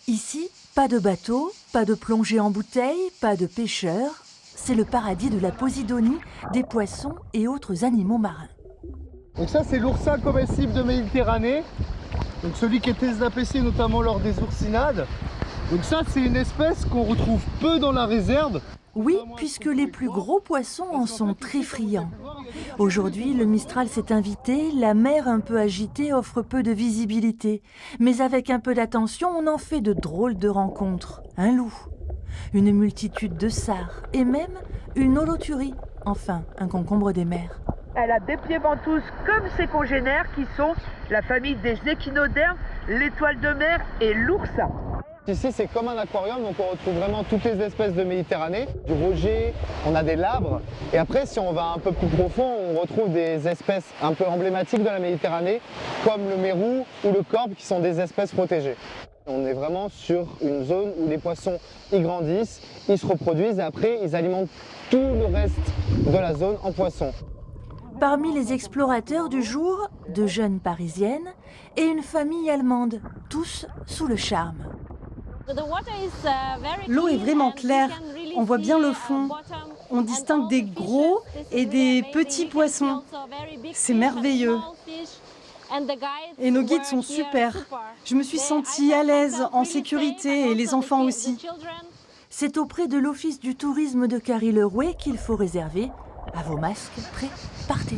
Ici, pas de bateau, pas de plongée en bouteille, pas de pêcheurs. C'est le paradis de la posidonie, des poissons et autres animaux marins. Donc ça, c'est l'oursin comestible de Méditerranée. Donc celui qui était apprécié notamment lors des oursinades. Donc ça, c'est une espèce qu'on retrouve peu dans la réserve. Oui, puisque les plus gros poissons en sont très friands. Aujourd'hui, le Mistral s'est invité, la mer un peu agitée offre peu de visibilité. Mais avec un peu d'attention, on en fait de drôles de rencontres. Un loup, une multitude de sards et même une holoturie, enfin un concombre des mers. Elle a des pieds ventouses comme ses congénères qui sont la famille des échinodermes, l'étoile de mer et l'oursin. Ici, c'est comme un aquarium, donc on retrouve vraiment toutes les espèces de Méditerranée. Du roger, on a des labres. Et après, si on va un peu plus profond, on retrouve des espèces un peu emblématiques de la Méditerranée, comme le mérou ou le corbe, qui sont des espèces protégées. On est vraiment sur une zone où les poissons y grandissent, ils se reproduisent et après, ils alimentent tout le reste de la zone en poissons. Parmi les explorateurs du jour, deux jeunes parisiennes et une famille allemande, tous sous le charme. L'eau est vraiment claire, on voit bien le fond. On distingue des gros et des petits poissons. C'est merveilleux. Et nos guides sont super. Je me suis sentie à l'aise, en sécurité, et les enfants aussi. C'est auprès de l'Office du tourisme de Carry-le-Rouet qu'il faut réserver. À vos masques, prêts, partez.